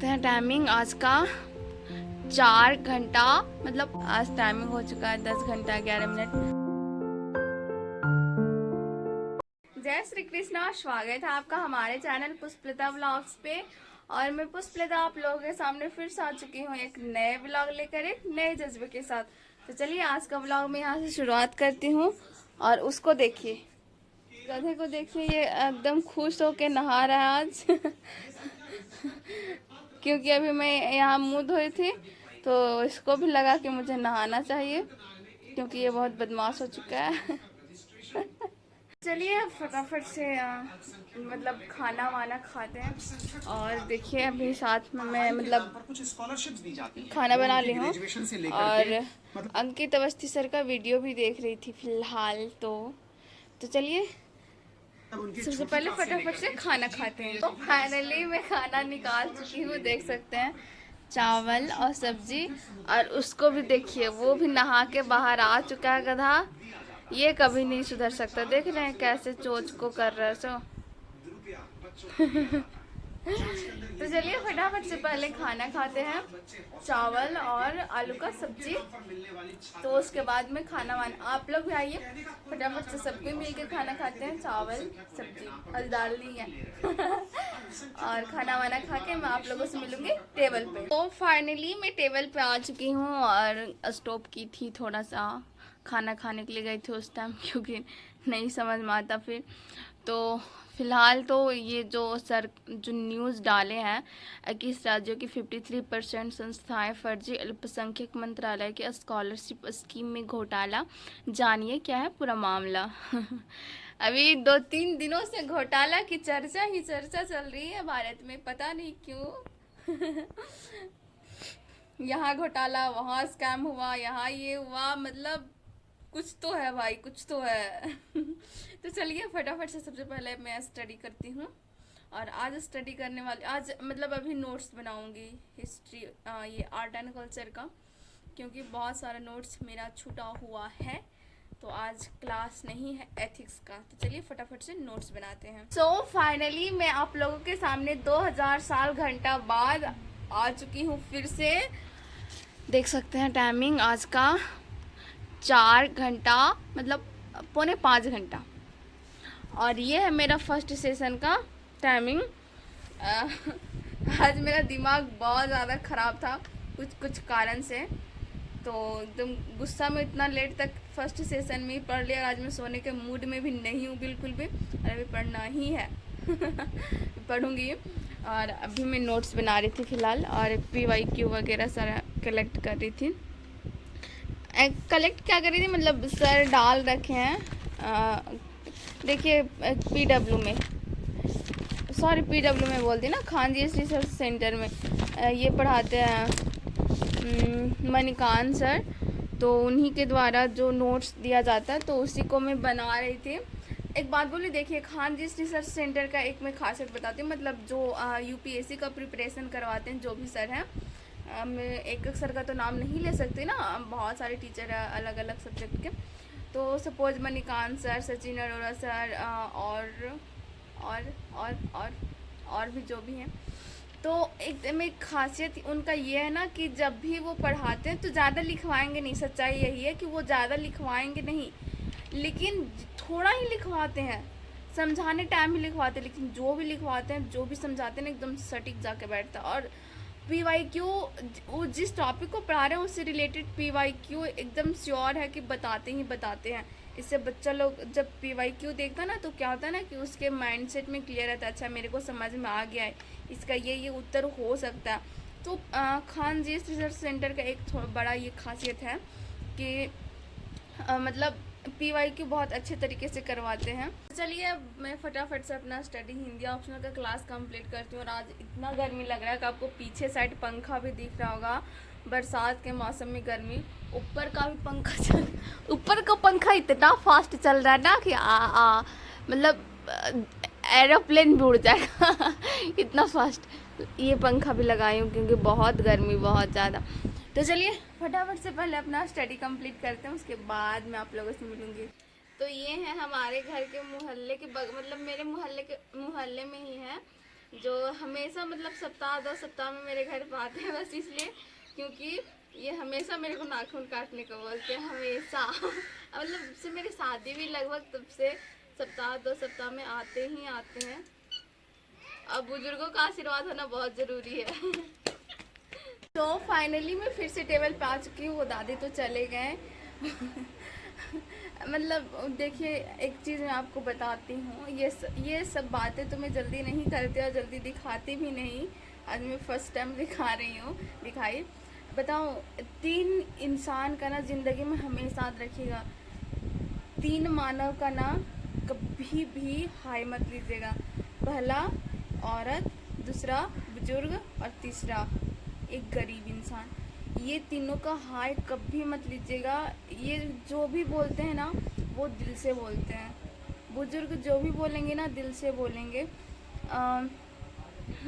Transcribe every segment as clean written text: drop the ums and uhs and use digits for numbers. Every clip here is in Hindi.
टाइमिंग आज का 4 घंटा, मतलब आज टाइमिंग हो चुका है 10 घंटा 11 मिनट। जय श्री कृष्णा, स्वागत है आपका हमारे चैनल पुष्पलता व्लॉग्स पे। और मैं पुष्पलता आप लोगों के सामने फिर से आ चुकी हूँ एक नए व्लॉग लेकर, एक नए जज्बे के साथ। तो चलिए आज का व्लॉग मैं यहाँ से शुरुआत करती हूँ। और उसको देखिए, गधे को देखिए, ये एकदम खुश होके नहा रहा है आज क्योंकि अभी मैं यहाँ मुँह धोई थी तो इसको भी लगा कि मुझे नहाना चाहिए क्योंकि ये बहुत बदमाश हो चुका है चलिए फटाफट से मतलब खाना वाना खाते हैं। और देखिए अभी साथ में मैं मतलब खाना बना ली हूँ और अंकित अवस्थी सर का वीडियो भी देख रही थी फिलहाल। तो चलिए सबसे पहले फटाफट से खाना खाते हैं। तो फाइनली मैं खाना निकाल चुकी हूँ, देख सकते हैं, चावल और सब्जी। और उसको भी देखिए, वो भी नहा के बाहर आ चुका है गधा। ये कभी नहीं सुधर सकता, देख रहे हैं कैसे चोच को कर रहा है सो तो चलिए फटाफट से पहले खाना खाते हैं, चावल और आलू का सब्जी। तो उसके बाद में खाना वाना, आप लोग भी आइए फटाफट से सबको मिलकर खाना खाते हैं, चावल सब्जी और दाल नहीं है और खाना वाना खा के मैं आप लोगों से मिलूंगी टेबल पे। तो फाइनली मैं टेबल पे आ चुकी हूँ और स्टॉप की थी, थोड़ा सा खाना खाने के लिए गई थी उस टाइम क्योंकि नहीं समझ में आता फिर। तो फिलहाल तो ये जो न्यूज़ डाले हैं 21 राज्यों की 53% संस्थाएं फर्जी अल्पसंख्यक मंत्रालय के स्कॉलरशिप स्कीम में घोटाला, जानिए क्या है पूरा मामला अभी 2-3 दिनों से घोटाला की चर्चा ही चर्चा चल रही है भारत में, पता नहीं क्यों यहाँ घोटाला, वहाँ स्कैम हुआ, यहाँ ये हुआ, मतलब कुछ तो है भाई, कुछ तो है तो चलिए फटाफट से सबसे पहले मैं स्टडी करती हूँ। और आज स्टडी करने वाली, आज मतलब अभी नोट्स बनाऊंगी हिस्ट्री, ये आर्ट एंड कल्चर का, क्योंकि बहुत सारा नोट्स मेरा छूटा हुआ है। तो आज क्लास नहीं है एथिक्स का। तो चलिए फटाफट से नोट्स बनाते हैं। सो फाइनली मैं आप लोगों के सामने 2000 साल घंटा बाद आ चुकी हूँ फिर से। देख सकते हैं टाइमिंग आज का 4 घंटा, मतलब 4.25 घंटा। और ये है मेरा फर्स्ट सेशन का टाइमिंग। आज मेरा दिमाग बहुत ज़्यादा ख़राब था कुछ कारण से, तो एकदम गुस्सा में इतना लेट तक फर्स्ट सेशन में ही पढ़ लिया। आज मैं सोने के मूड में भी नहीं हूँ बिल्कुल भी, और अभी पढ़ना ही है पढ़ूँगी। और अभी मैं नोट्स बना रही थी फ़िलहाल, और PYQ वगैरह सारा कलेक्ट कर रही थी। कलेक्ट क्या कर रही थी, मतलब सर डाल रखे हैं, देखिए PW में, सॉरी PW में बोलती ना, खान जी रिसर्च सेंटर में ये पढ़ाते हैं मणिकांत सर। तो उन्हीं के द्वारा जो नोट्स दिया जाता है तो उसी को मैं बना रही थी। एक बात बोली, देखिए खान जी रिसर्च सेंटर का एक मैं खासियत बताती हूँ, मतलब जो UPSC का प्रिपरेशन करवाते हैं जो भी सर हैं, मैं एक सर का तो नाम नहीं ले सकती ना, बहुत सारे टीचर है अलग अलग सब्जेक्ट के। तो suppose Manikant sir, Sachin Arora sir, और भी जो भी हैं। तो एकदम एक खासियत उनका ये है ना कि जब भी वो पढ़ाते हैं तो ज़्यादा लिखवाएंगे नहीं, सच्चाई यही है कि वो ज़्यादा लिखवाएंगे नहीं, लेकिन थोड़ा ही लिखवाते हैं, समझाने टाइम ही लिखवाते हैं, लेकिन जो भी लिखवाते हैं, जो भी समझाते हैं ना, एकदम सटीक जाके बैठता है। और PYQ, वो जिस टॉपिक को पढ़ा रहे हैं उससे रिलेटेड PYQ एकदम श्योर है कि बताते ही बताते हैं। इससे बच्चा लोग जब PYQ देखता है ना तो क्या होता है ना कि उसके माइंडसेट में क्लियर रहता है, अच्छा मेरे को समझ में आ गया है, इसका ये उत्तर हो सकता है। तो खान जी रिसर्च सेंटर का एक बड़ा ये खासियत है कि मतलब PYQ बहुत अच्छे तरीके से करवाते हैं। चलिए अब मैं फटाफट से अपना स्टडी हिंदी ऑप्शनल का क्लास कंप्लीट करती हूँ। और आज इतना गर्मी लग रहा है कि आपको पीछे साइड पंखा भी दिख रहा होगा, बरसात के मौसम में गर्मी। ऊपर का भी पंखा चल, ऊपर का पंखा इतना फास्ट चल रहा है ना कि मतलब एरोप्लेन भी उड़ जाएगा इतना फास्ट। ये पंखा भी लगाई हूँ क्योंकि बहुत गर्मी, बहुत ज़्यादा। तो चलिए फटाफट से पहले अपना स्टडी कंप्लीट करते हैं, उसके बाद मैं आप लोगों से मिलूंगी। तो ये है हमारे घर के मोहल्ले के मतलब मेरे मोहल्ले में ही है। जो हमेशा मतलब सप्ताह 2 सप्ताह में मेरे घर पे आते हैं, बस इसलिए क्योंकि ये हमेशा मेरे को नाखून काटने को बोलते हैं हमेशा। मतलब जब से मेरी शादी भी लगभग तब से सप्ताह 2 सप्ताह में आते ही आते हैं। अब बुजुर्गों का आशीर्वाद होना बहुत ज़रूरी है। तो फाइनली मैं फिर से टेबल पे आ चुकी हूँ, वो दादी तो चले गए। मतलब देखिए, एक चीज़ मैं आपको बताती हूँ, ये सब बातें तो मैं जल्दी नहीं करती और जल्दी दिखाती भी नहीं। आज मैं फर्स्ट टाइम दिखा रही हूँ, दिखाई। बताऊँ, 3 इंसान का ना ज़िंदगी में हमेशा याद रखिएगा, 3 मानव का ना कभी भी हाय मत लीजिएगा। पहला औरत, दूसरा बुजुर्ग और तीसरा एक गरीब इंसान। ये तीनों का हाय कभी मत लीजिएगा। ये जो भी बोलते हैं ना, वो दिल से बोलते हैं। बुजुर्ग जो भी बोलेंगे ना, दिल से बोलेंगे।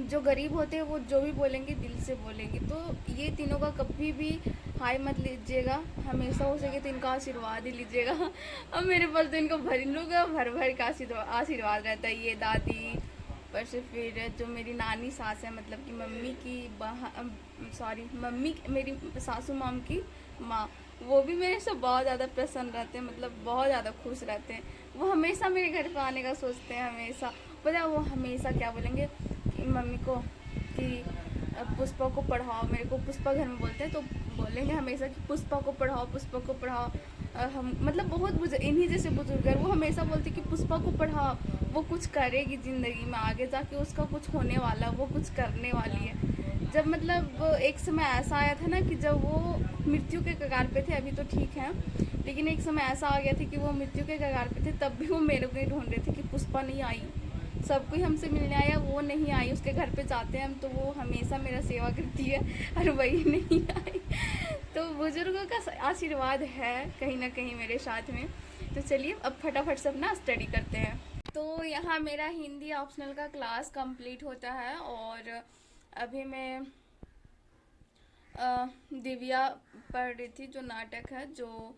जो गरीब होते हैं वो जो भी बोलेंगे दिल से बोलेंगे। तो ये तीनों का कभी भी हाय मत लीजिएगा, हमेशा हो सके तो इनका आशीर्वाद ही लीजिएगा। अब मेरे पास तो इनको भर लोग भर भर का आशीर्वाद रहता है। ये दादी पर से फिर जो मेरी नानी सास है, मतलब कि मम्मी की सॉरी मम्मी मेरी सासू माम की माँ, वो भी मेरे से बहुत ज़्यादा प्रसन्न रहते हैं, मतलब बहुत ज़्यादा खुश रहते हैं। वो हमेशा मेरे घर पर आने का सोचते हैं, हमेशा। पता है वो हमेशा क्या बोलेंगे मम्मी को कि पुष्पा को पढ़ाओ। मेरे को पुष्पा घर में बोलते हैं, तो बोलेंगे हमेशा कि पुष्पा को पढ़ाओ, पुष्पा को पढ़ाओ। हम मतलब बहुत इन्हीं जैसे बुजुर्ग है, वो हमेशा बोलते कि पुष्पा को पढ़ाओ, वो कुछ करेगी ज़िंदगी में, आगे जाके उसका कुछ होने वाला, वो कुछ करने वाली है। जब मतलब एक समय ऐसा आया था ना कि जब वो मृत्यु के कगार पे थे, अभी तो ठीक है, लेकिन एक समय ऐसा आ गया था कि वो मृत्यु के कगार पे थे, तब भी वो मेरे को ही ढूंढ रहे थे कि पुष्पा नहीं आई। सब कोई हमसे मिलने आया, वो नहीं आई। उसके घर पे जाते हैं हम तो वो हमेशा मेरा सेवा करती है, और वही नहीं आई। तो बुजुर्गों का आशीर्वाद है कहीं ना कहीं मेरे साथ में। तो चलिए अब फटाफट सब ना स्टडी करते हैं। तो यहाँ मेरा हिंदी ऑप्शनल का क्लास कंप्लीट होता है, और अभी मैं दिव्या पढ़ रही थी, जो नाटक है, जो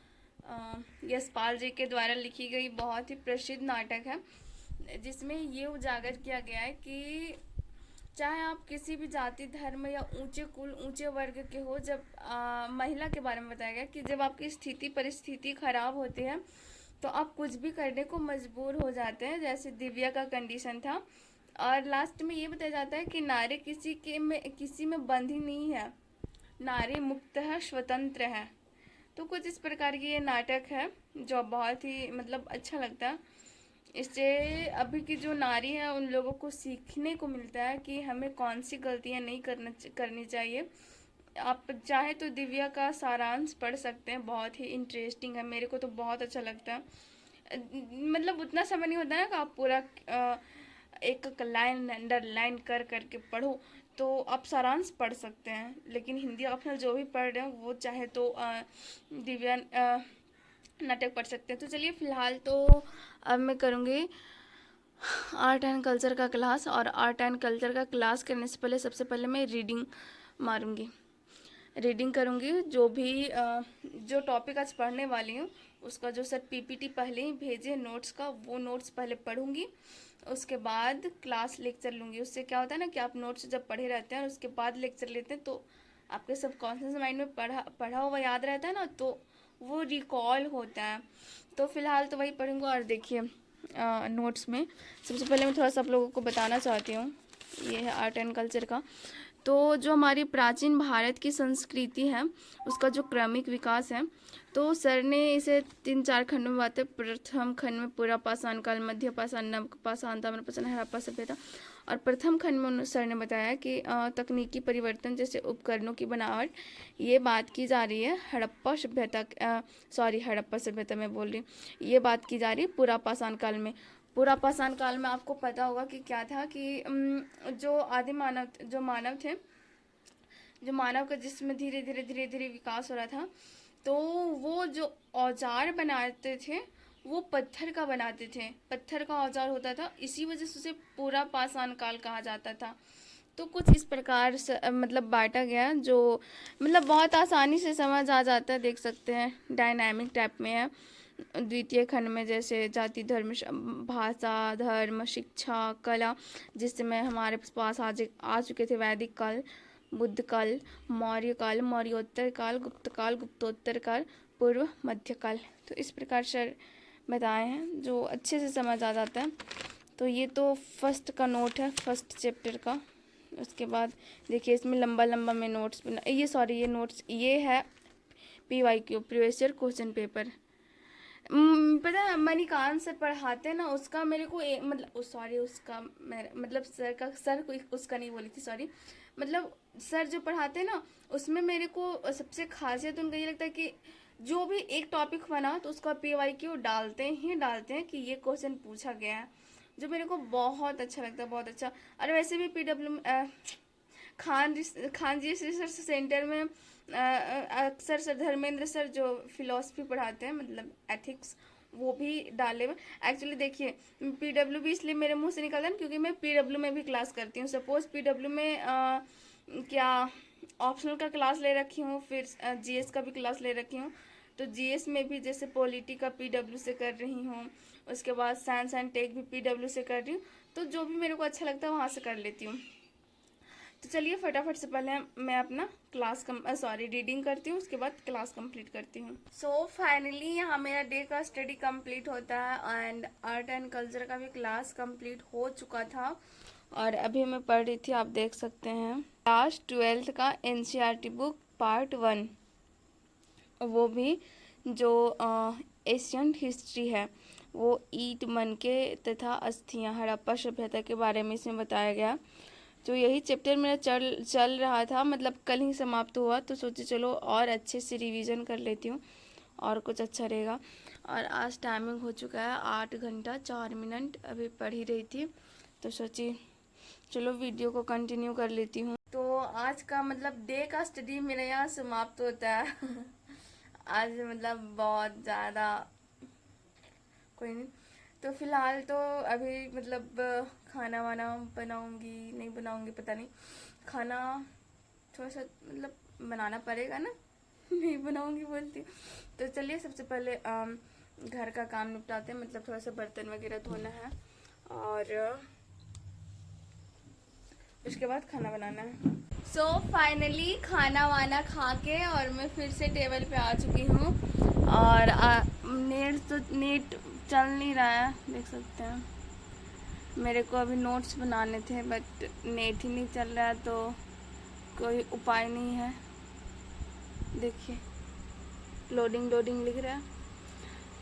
यशपाल जी के द्वारा लिखी गई बहुत ही प्रसिद्ध नाटक है, जिसमें ये उजागर किया गया है कि चाहे आप किसी भी जाति, धर्म या ऊंचे कुल, ऊंचे वर्ग के हो, जब महिला के बारे में बताया गया कि जब आपकी स्थिति परिस्थिति खराब होती है तो आप कुछ भी करने को मजबूर हो जाते हैं, जैसे दिव्या का कंडीशन था। और लास्ट में ये बताया जाता है कि नारी किसी में बंधी नहीं है, नारी मुक्त है, स्वतंत्र है। तो कुछ इस प्रकार की ये नाटक है, जो बहुत ही मतलब अच्छा लगता है। इससे अभी की जो नारी है उन लोगों को सीखने को मिलता है कि हमें कौन सी गलतियां नहीं करनी चाहिए। आप चाहे तो दिव्या का सारांश पढ़ सकते हैं, बहुत ही इंटरेस्टिंग है, मेरे को तो बहुत अच्छा लगता है। मतलब उतना समय नहीं होता ना कि आप पूरा एक लाइन अंडरलाइन कर करके पढ़ो, तो आप सारांश पढ़ सकते हैं। लेकिन हिंदी ऑप्शनल जो भी पढ़ रहे हैं वो चाहे तो दिव्या नाटक पढ़ सकते हैं। तो चलिए फ़िलहाल तो अब मैं करूँगी आर्ट एंड कल्चर का क्लास, और आर्ट एंड कल्चर का क्लास करने से पहले सबसे पहले मैं रीडिंग मारूंगी, रीडिंग करूंगी। जो भी जो टॉपिक आज पढ़ने वाली हूँ उसका जो सर पीपीटी पहले ही भेजे नोट्स का, वो नोट्स पहले पढ़ूंगी, उसके बाद क्लास लेक्चर लूँगी। उससे क्या होता है ना कि आप नोट्स जब पढ़े रहते हैं और उसके बाद लेक्चर लेते हैं तो आपके सबकॉन्शियस माइंड में पढ़ा हुआ याद रहता है ना, तो वो रिकॉल होता है। तो फ़िलहाल तो वही पढ़ूंगा। और देखिए नोट्स में सबसे पहले मैं थोड़ा सा आप लोगों को बताना चाहती हूँ, ये है आर्ट एंड कल्चर का। तो जो हमारी प्राचीन भारत की संस्कृति है उसका जो क्रमिक विकास है, तो सर ने इसे 3-4 खंडों में बातें। प्रथम खंड में पूरा पाषाण काल, मध्य पाषाण, नव पाषाण, ताम्र पाषाण, हड़प्पा सभ्यता। और प्रथम खंड में सर ने बताया कि तकनीकी परिवर्तन जैसे उपकरणों की बनावट, ये बात की जा रही है हड़प्पा सभ्यता, सॉरी हड़प्पा सभ्यता मैं बोल रही हूँ, ये बात की जा रही है पूरा पाषाण काल में। पूरा पाषाण काल में आपको पता होगा कि क्या था कि जो आदि मानव, जो मानव थे, जो मानव का जिसमें धीरे धीरे धीरे धीरे विकास हो रहा था, तो वो जो औजार बनाते थे वो पत्थर का बनाते थे, पत्थर का औजार होता था, इसी वजह से उसे पूरा पाषाण काल कहा जाता था। तो कुछ इस प्रकार से मतलब बांटा गया, जो मतलब बहुत आसानी से समझ आ जाता है, देख सकते हैं डायनामिक टाइप में है। द्वितीय खंड में जैसे जाति, धर्म, भाषा, धर्म, शिक्षा, कला, जिसमें हमारे पास आ चुके थे वैदिक काल, बुद्ध काल, मौर्य काल, मौर्योत्तर काल, गुप्त काल, गुप्तोत्तर काल, पूर्व मध्य काल। तो इस प्रकार से बताए हैं जो अच्छे से समझ आ जाता है। तो ये तो फर्स्ट का नोट है, फर्स्ट चैप्टर का। उसके बाद देखिए इसमें लंबा लंबा में नोट्स बना, ये नोट्स ये है PYQ, previous year question paper. पता है मणिकांत सर पढ़ाते हैं ना, उसका मेरे को मतलब सॉरी उसका मतलब सर को उसका नहीं बोली थी, सॉरी, मतलब सर जो पढ़ाते हैं ना उसमें मेरे को सबसे खासियत उनका ये लगता है कि जो भी एक टॉपिक बना तो उसका PYQ डालते हैं कि ये क्वेश्चन पूछा गया है, जो मेरे को बहुत अच्छा लगता है, बहुत अच्छा। और वैसे भी PW खान जी रिसर्च सेंटर में अक्सर सर धर्मेंद्र सर जो फिलॉसफी पढ़ाते हैं, मतलब एथिक्स, वो भी डाले हुए। एक्चुअली देखिए PW भी इसलिए मेरे मुंह से निकलता है क्योंकि मैं PW में भी क्लास करती हूँ। सपोज PW में क्या ऑप्शनल का क्लास ले रखी हूँ, फिर GS का भी क्लास ले रखी हूँ। तो GS में भी जैसे पॉलिटी का PW से कर रही हूँ, उसके बाद साइंस एंड टेक भी PW से कर रही हूँ। तो जो भी मेरे को अच्छा लगता है वहाँ से कर लेती हूँ। तो चलिए फटाफट से पहले मैं अपना रीडिंग करती हूँ, उसके बाद क्लास कंप्लीट करती हूँ। सो फाइनली यहाँ मेरा डे का स्टडी कंप्लीट होता है एंड आर्ट एंड कल्चर का भी क्लास कंप्लीट हो चुका था। और अभी मैं पढ़ रही थी, आप देख सकते हैं, क्लास 12th का NCERT बुक पार्ट 1, वो भी जो एशियंट हिस्ट्री है, वो ईंट, मनके तथा अस्थियाँ, हड़प्पा सभ्यता के बारे में इसमें बताया गया। तो यही चैप्टर मेरा चल रहा था, मतलब कल ही समाप्त हुआ, तो सोची चलो और अच्छे से रिवीजन कर लेती हूँ और कुछ अच्छा रहेगा। और आज टाइमिंग हो चुका है 8 घंटा 4 मिनट, अभी पढ़ ही रही थी, तो सोची चलो वीडियो को कंटिन्यू कर लेती हूँ। तो आज का मतलब डे का स्टडी मेरा यहाँ समाप्त होता है आज मतलब बहुत ज़्यादा कोई नहीं। तो फिलहाल तो अभी मतलब खाना वाना बनाऊंगी, नहीं बनाऊंगी पता नहीं, खाना थोड़ा सा मतलब बनाना पड़ेगा ना नहीं बनाऊंगी बोलती। तो चलिए सबसे पहले घर का काम निपटाते हैं, मतलब थोड़ा सा बर्तन वगैरह धोना है और उसके बाद खाना बनाना है। सो फाइनली खाना वाना खा के और मैं फिर से टेबल पे आ चुकी हूँ और नेट चल नहीं रहा है, देख सकते हैं। मेरे को अभी नोट्स बनाने थे बट नेट ही नहीं चल रहा है, तो कोई उपाय नहीं है। देखिए लोडिंग लिख रहा है।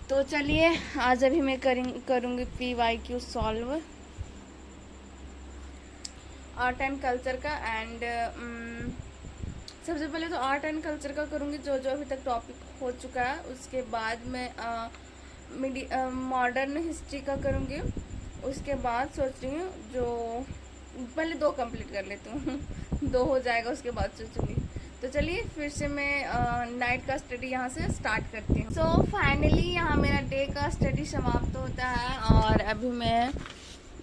तो चलिए आज अभी मैं करूँगी PYQ solve art and culture का। एंड सबसे पहले तो आर्ट एंड कल्चर का करूँगी, जो अभी तक टॉपिक हो चुका है। उसके बाद मैं मॉडर्न हिस्ट्री का करूँगी। उसके बाद सोच रही हूँ जो पहले 2 कंप्लीट कर लेती हूँ 2 हो जाएगा, उसके बाद सोचूंगी। तो चलिए फिर से मैं नाइट का स्टडी यहाँ से स्टार्ट करती हूँ। सो फाइनली यहाँ मेरा डे का स्टडी समाप्त होता है और अभी मैं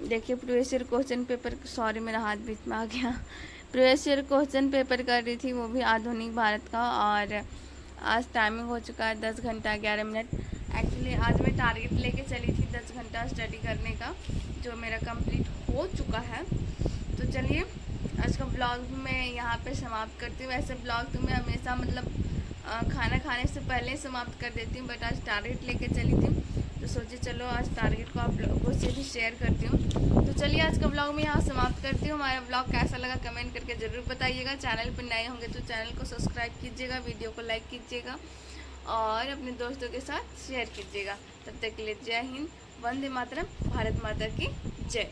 देखिए previous year question paper, sorry मेरा हाथ बीच में आ गया, प्रीवियस ईयर क्वेश्चन पेपर कर रही थी, वो भी आधुनिक भारत का। और आज टाइमिंग हो चुका है 10 घंटा 11 मिनट। एक्चुअली आज मैं टारगेट लेके चली थी 10 घंटा स्टडी करने का, जो मेरा कंप्लीट हो चुका है। तो चलिए आज का ब्लॉग मैं यहाँ पे समाप्त करती हूँ। वैसे ब्लॉग तो मैं हमेशा मतलब खाना खाने से पहले समाप्त कर देती हूँ, बट आज टारगेट लेके चली थी तो सोची चलो आज टारगेट को आप लोगों से भी शेयर करती हूँ। तो चलिए आज का ब्लॉग मैं यहाँ समाप्त करती हूँ। हमारा ब्लॉग कैसा लगा कमेंट करके ज़रूर बताइएगा। चैनल पर नए होंगे तो चैनल को सब्सक्राइब कीजिएगा, वीडियो को लाइक कीजिएगा और अपने दोस्तों के साथ शेयर कीजिएगा। तब तक के लिए जय हिंद, वंदे मातरम, भारत माता की जय।